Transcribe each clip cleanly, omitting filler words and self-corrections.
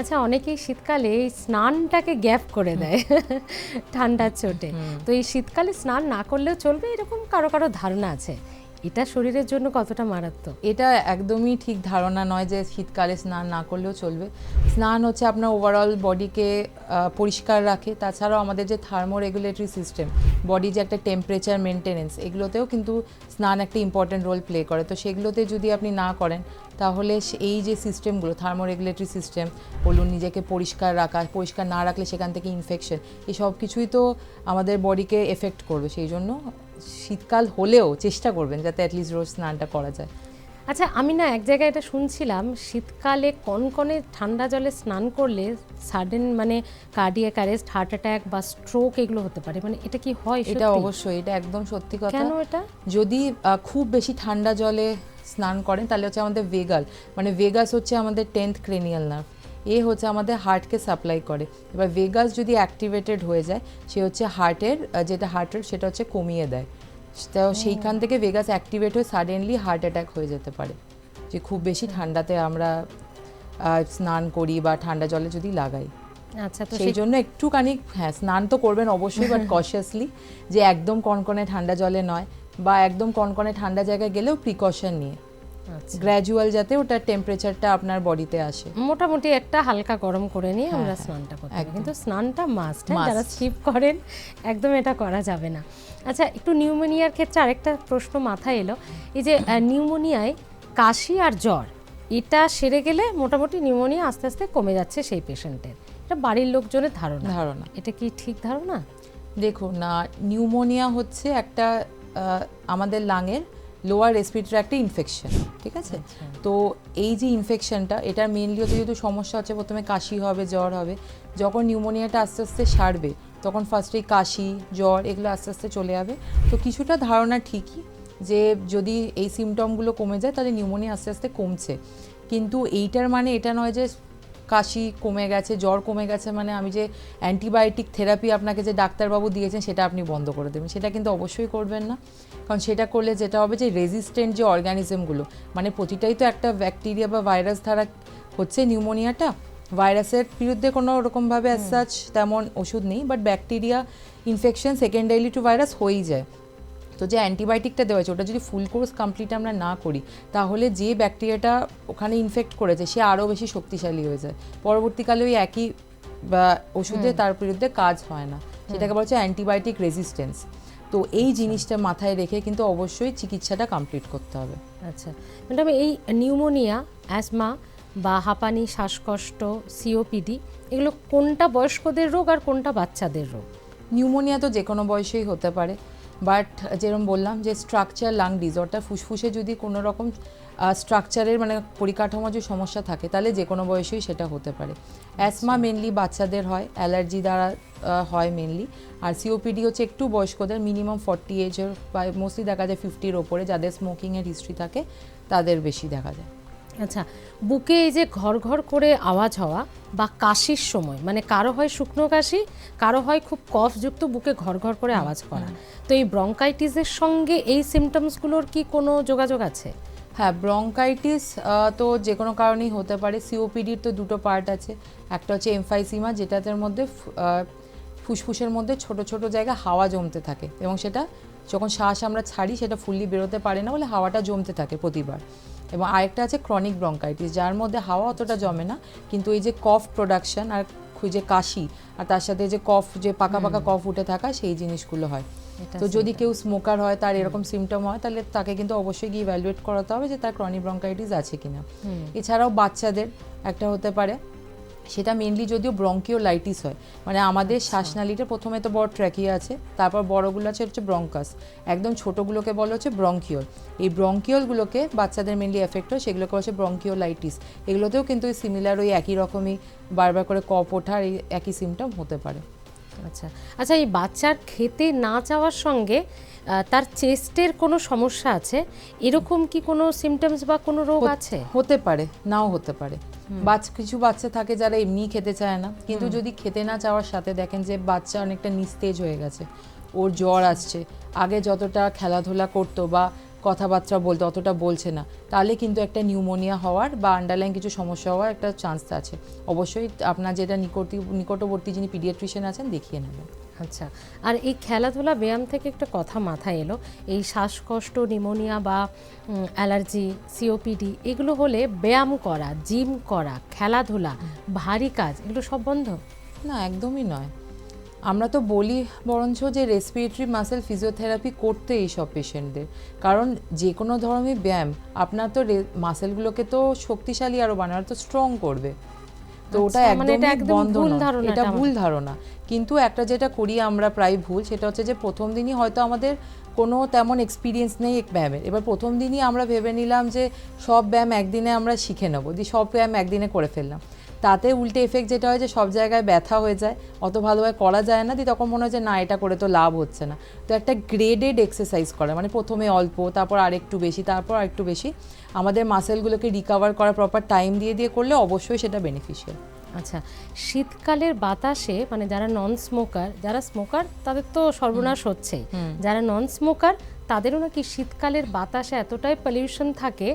আচ্ছা, অনেকেই শীতকালে এই স্নানটাকে গ্যাপ করে দেয় ঠান্ডার চোটে। তো এই শীতকালে স্নান না করলেও চলবে, এরকম কারো কারো ধারণা আছে। এটা শরীরের জন্য কতটা মারাত্মক? এটা একদমই ঠিক ধারণা নয় যে শীতকালে স্নান না করলেও চলবে। স্নান হচ্ছে আপনার ওভারঅল বডিকে পরিষ্কার রাখে। তাছাড়াও আমাদের যে থার্মো রেগুলেটরি সিস্টেম, বডি যে একটা টেম্পারেচার মেনটেনেন্স, এগুলোতেও কিন্তু স্নান একটা ইম্পর্টেন্ট রোল প্লে করে। তো সেগুলোতে যদি আপনি না করেন তাহলে এই যে সিস্টেমগুলো, থার্মো রেগুলেটরি সিস্টেম বলুন, নিজেকে পরিষ্কার রাখা, পরিষ্কার না রাখলে সেখান থেকে ইনফেকশন, এই সব কিছুই তো আমাদের বডিকে এফেক্ট করবে। সেই জন্য শীতকাল হলেও চেষ্টা করবেন যাতে অ্যাটলিস্ট রোজ স্নানটা করা যায়। আচ্ছা, আমি না এক জায়গায় এটা শুনছিলাম, শীতকালে কনকনে ঠান্ডা জলে স্নান করলে সাডেন মানে কার্ডিয়াক অ্যারেস্ট, হার্ট অ্যাটাক বা স্ট্রোক এগুলো হতে পারে। মানে এটা কি হয়? এটা অবশ্যই, এটা একদম সত্যি কথা। কেন এটা? যদি খুব বেশি ঠান্ডা জলে স্নান করেন তাহলে হচ্ছে আমাদের ভেগাল, মানে ভেগাস হচ্ছে আমাদের 10th ক্রেনিয়াল নার্ভ, এ হচ্ছে আমাদের হার্টকে সাপ্লাই করে। এবার ভেগাস যদি অ্যাক্টিভেটেড হয়ে যায়, সে হচ্ছে হার্টের যেটা হার্ট রেট সেটা হচ্ছে কমিয়ে দেয়। তো সেইখান থেকে ভেগাস অ্যাক্টিভেট হয়ে সাডেনলি হার্ট অ্যাটাক হয়ে যেতে পারে, যে খুব বেশি ঠান্ডাতে আমরা স্নান করি বা ঠান্ডা জলে যদি লাগাই। আচ্ছা, তো সেই জন্য একটুখানি, হ্যাঁ, স্নান তো করবেন অবশ্যই, বাট কশিয়াসলি, যে একদম কনকনে ঠান্ডা জলে নয়, বা একদম কনকনে ঠান্ডা জায়গায় গেলেও প্রিকশন নিয়ে, গ্র্যাজুয়াল, যাতে ওটা টেম্পারেচারটা আপনার বডিতে আসে। মোটামুটি একটা হালকা গরম করে নিয়ে আমরা স্নানটা করতে পারি, কিন্তু স্নানটা মাস্ট। যারা স্কিপ করেন একদম এটা করা যাবে না। আচ্ছা, একটু নিউমোনিয়ার ক্ষেত্রে আরেকটা প্রশ্ন মাথায় এলো। এই যে নিউমোনিয়ায় কাশি আর জ্বর, এটা সেরে গেলে মোটামুটি নিউমোনিয়া আস্তে আস্তে কমে যাচ্ছে সেই পেশেন্টের, এটা বাড়ির লোকজনের ধারণা। এটা কি ঠিক ধারণা? দেখুন, নিউমোনিয়া হচ্ছে একটা আমাদের লাংয়ের লোয়ার রেসপিরেটরি একটা ইনফেকশন, ঠিক আছে? তো এই যে ইনফেকশনটা, এটার মেনলি হচ্ছে যেহেতু সমস্যা হচ্ছে, প্রথমে কাশি হবে, জ্বর হবে। যখন নিউমোনিয়াটা আস্তে আস্তে সারবে তখন ফার্স্টেই কাশি, জ্বর এগুলো আস্তে আস্তে চলে যাবে। তো কিছুটা ধারণা ঠিকই, যে যদি এই সিমটমগুলো কমে যায় তাহলে নিউমোনিয়া আস্তে আস্তে কমছে। কিন্তু এইটার মানে এটা নয় যে কাশি কমে গেছে, জ্বর কমে গেছে মানে আমি যে অ্যান্টিবায়োটিক থেরাপি আপনাকে যে ডাক্তারবাবু দিয়েছেন সেটা আপনি বন্ধ করে দেবেন, সেটা কিন্তু অবশ্যই করবেন না। কারণ সেটা করলে যেটা হবে যে রেজিস্ট্যান্ট যে অর্গানিজমগুলো, মানে প্রতিটাই তো একটা ব্যাকটেরিয়া বা ভাইরাস দ্বারা হচ্ছে নিউমোনিয়াটা। ভাইরাসের বিরুদ্ধে কোনো রকমভাবে অ্যাজ সাচ তেমন ওষুধ নেই, but bacteria infection secondarily to virus হয়েই যায়। তো যে অ্যান্টিবায়োটিকটা দেওয়া হয়েছে ওটা যদি ফুল কোর্স কমপ্লিট আমরা না করি, তাহলে যে ব্যাকটেরিয়াটা ওখানে ইনফেক্ট করেছে সে আরও বেশি শক্তিশালী হয়ে যায়। পরবর্তীকালে ওই একই ওষুধে তার বিরুদ্ধে কাজ হয় না, সেটাকে বলা হচ্ছে অ্যান্টিবায়োটিক রেজিস্ট্যান্স। তো এই জিনিসটা মাথায় রেখে কিন্তু অবশ্যই চিকিৎসাটা কমপ্লিট করতে হবে। আচ্ছা ম্যাডাম, এই নিউমোনিয়া, অ্যাজমা বা হাঁপানি, শ্বাসকষ্ট, সিওপিডি, এগুলো কোনটা বয়স্কদের রোগ আর কোনটা বাচ্চাদের রোগ? নিউমোনিয়া তো যে কোনো বয়সেই হতে পারে, বাট যেরকম বললাম যে স্ট্রাকচার লাং ডিসঅর্ডার, ফুসফুসে যদি কোনো রকম স্ট্রাকচারের মানে পরিকাঠামোর যে সমস্যা থাকে তাহলে যে কোনো বয়সেই সেটা হতে পারে। অ্যাসমা মেনলি বাচ্চাদের হয়, অ্যালার্জি দ্বারা হয় মেনলি। আর সিওপিডি হচ্ছে একটু বয়স্কদের, মিনিমাম 40 এজের বা মোস্টলি দেখা যায় 50-র ওপরে, যাদের স্মোকিংয়ের হিস্ট্রি থাকে তাদের বেশি দেখা যায়। আচ্ছা, বুকে এই যে ঘর ঘর করে আওয়াজ হওয়া বা কাশির সময়, মানে কারো হয় শুকনো কাশি, কারো হয় খুব কফযুক্ত বুকে ঘর ঘর করে আওয়াজ করা, তো এই ব্রঙ্কাইটিসের সঙ্গে এই সিমটমসগুলোর কি কোনো যোগাযোগ আছে? হ্যাঁ, ব্রঙ্কাইটিস তো যে কোনো কারণেই হতে পারে। সিওপিডির তো দুটো পার্ট আছে, একটা হচ্ছে এমফাইসিমা, যেটাদের মধ্যে ফুসফুসের মধ্যে ছোট ছোট জায়গা হাওয়া জমতে থাকে, এবং সেটা যখন শ্বাস আমরা ছাড়ি সেটা ফুললি বেরোতে পারে না বলে হাওয়াটা জমতে থাকে প্রতিবার। এবং আরেকটা আছে ক্রনিক ব্রঙ্কাইটিস, যার মধ্যে হাওয়া অতটা জমে না, কিন্তু এই যে কফ প্রোডাকশন আর যে কাশি আর তার সাথে যে কফ, যে পাকা পাকা কফ উঠে থাকা, সেই জিনিসগুলো হয়। তো যদি কেউ স্মোকার হয়, তার এরকম সিমটম হয়, তাহলে তাকে কিন্তু অবশ্যই গিয়ে ইভ্যালুয়েট করাতে হবে যে তার ক্রনিক ব্রঙ্কাইটিস আছে কিনা। এছাড়াও বাচ্চাদের একটা হতে পারে, সেটা মেনলি যদিও ব্রঙ্কিওলাইটিস হয়, মানে আমাদের শ্বাসনালীটা প্রথমে তো বড় ট্র্যাকিয়া আছে, তারপর বড়গুলো আছে হচ্ছে ব্রঙ্কাস, একদম ছোটোগুলোকে বলা হচ্ছে ব্রঙ্কিওল। এই ব্রঙ্কিওলগুলোকে বাচ্চাদের মেনলি এফেক্ট হয়, সেগুলোকে হচ্ছে ব্রঙ্কিওলাইটিস। এগুলোতেও কিন্তু সিমিলার ওই একই রকমই বারবার করে কফ ওঠার এই একই সিমটম হতে পারে। আচ্ছা আচ্ছা, এই বাচ্চার খেতে না চাওয়ার সঙ্গে তার চেস্টের কোনো সমস্যা আছে, এরকম কি কোনো সিমটমস বা কোনো রোগ আছে? হতে পারে, নাও হতে পারে। কিছু বাচ্চা থাকে যারা এমনি খেতে চায় না, কিন্তু যদি খেতে না চাওয়ার সাথে দেখেন যে বাচ্চা অনেকটা নিস্তেজ হয়ে গেছে, ওর জ্বর আসছে, আগে যতটা খেলাধুলা করতো বা কথাবার্তা বলতে অতটা বলছে না, তাহলে কিন্তু একটা নিউমোনিয়া হওয়ার বা আন্ডারলাইন কিছু সমস্যা হওয়ার একটা চান্স আছে। অবশ্যই আপনার যেটা নিকটবর্তী যিনি পিডিয়াট্রিশিয়ান আছেন দেখিয়ে নেবেন। আচ্ছা, আর এই খেলাধুলা ব্যায়াম থেকে একটা কথা মাথায় এলো, এই শ্বাসকষ্ট, নিউমোনিয়া বা অ্যালার্জি, সিওপিডি এগুলো হলে ব্যায়াম করা, জিম করা, খেলাধুলা, ভারী কাজ এগুলো সব বন্ধ? না, একদমই নয়। আমরা তো বলি বরঞ্চ যে রেসপিরেটরি মাসেল ফিজিওথেরাপি করতে এইসব পেশেন্টদের, কারণ যে কোনো ধরনের ব্যায়াম আপনার তো মাসেলগুলোকে তো শক্তিশালী আরও বানানো, তো স্ট্রং করবে। তো ওটা একদমই বন্ধ নয়, এটা ভুল ধারণা। কিন্তু একটা যেটা করি আমরা প্রায় ভুল, সেটা হচ্ছে যে প্রথম দিনই হয়তো আমাদের কোনো তেমন এক্সপিরিয়েন্স নেই এক ব্যায়ামের, এবার প্রথম দিনই আমরা ভেবে নিলাম যে সব ব্যায়াম একদিনে আমরা শিখে নেবো, দিয়ে সব ব্যায়াম একদিনে করে ফেললাম। তাতে উল্টে এফেক্ট যেটা হয় যে সব জায়গায় ব্যথা হয়ে যায়, অত ভালোভাবে করা যায় না, দিয়ে তখন মনে হয় যে না, এটা করে তো লাভ হচ্ছে না। তো একটা গ্রেডেড এক্সারসাইজ করা, মানে প্রথমে অল্প, তারপর আরেকটু বেশি, তারপর আরেকটু বেশি, আমাদের মাসেলগুলোকে রিকভার করা প্রপার টাইম দিয়ে দিয়ে করলে অবশ্যই সেটা বেনিফিশিয়াল। আচ্ছা, শীতকালের বাতাসে মানে যারা নন স্মোকার, যারা স্মোকার তাদের তো সর্বনাশ হচ্ছেই, যারা নন স্মোকার তাদেরও নাকি শীতকালের বাতাসে এতটাই পলিউশন থাকে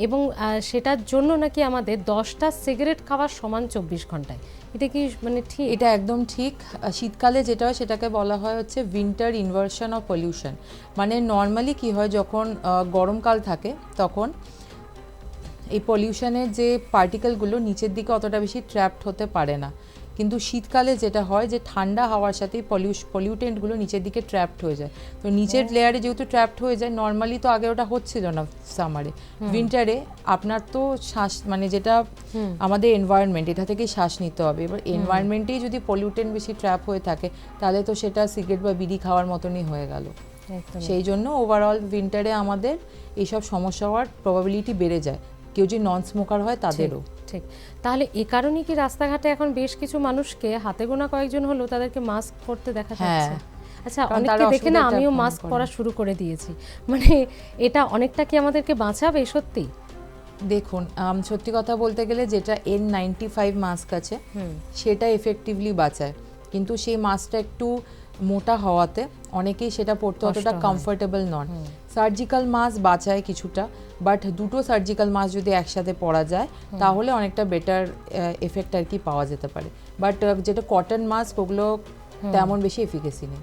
এবং সেটার জন্য নাকি আমাদের 10টা সিগারেট খাওয়ার সমান 24 ঘন্টায়। এটা কি মানে ঠিক? এটা একদম ঠিক। শীতকালে যেটা হয় সেটাকে বলা হয় হচ্ছে উইন্টার ইনভার্সন অফ পলিউশন। মানে নর্মালি কি হয়, যখন গরমকাল থাকে তখন এই পলিউশনের যে পার্টিকেলগুলো নিচের দিকে অতটা বেশি ট্র্যাপড হতে পারে না, কিন্তু শীতকালে যেটা হয় যে ঠান্ডা হাওয়ার সাথেই পলিউটেন্টগুলো নিচের দিকে ট্র্যাপড হয়ে যায়। তো নিচের লেয়ারে যেহেতু ট্র্যাপড হয়ে যায়, নর্মালি তো আগে ওটা হচ্ছিল না সামারে, উইন্টারে আপনার তো শ্বাস মানে যেটা আমাদের এনভায়রনমেন্ট, এটা থেকেই শ্বাস নিতে হবে। এবার এনভায়রনমেন্টেই যদি পলিউটেন্ট বেশি ট্র্যাপ হয়ে থাকে, তাহলে তো সেটা সিগারেট বা বিড়ি খাওয়ার মতনই হয়ে গেল। সেই জন্য ওভারঅল উইন্টারে আমাদের এইসব সমস্যা হওয়ার প্রবাবিলিটি বেড়ে যায়, কেউ যদি নন স্মোকার হয় তাদেরও। ঠিক, তাহলে এ কারণেই কি রাস্তাঘাটে এখন বেশ কিছু মানুষকে, হাতে গোনা কয়েকজন হলেও তাদেরকে মাস্ক পরতে দেখা যাচ্ছে? আচ্ছা, অনেককে দেখে না আমিও মাস্ক পরা শুরু করে দিয়েছি, মানে এটা অনেকটা কি আমাদেরকে বাঁচাবে সত্যি? দেখুন, সত্যি কথা বলতে গেলে যেটা N95 মাস্ক আছে সেটা এফেক্টিভলি বাঁচায়, কিন্তু সেই মাস্কটা একটু মোটা হওয়াতে অনেকেই সেটা পরতে অতটা কমফোর্টেবল নন। সার্জিক্যাল মাস্ক বাঁচায় কিছুটা, বাট দুটো সার্জিক্যাল মাস্ক যদি একসাথে পরা যায় তাহলে অনেকটা বেটার এফেক্ট আর কি পাওয়া যেতে পারে। বাট যেটা কটন মাস্ক, ওগুলো তেমন বেশি এফিকেসি নেই।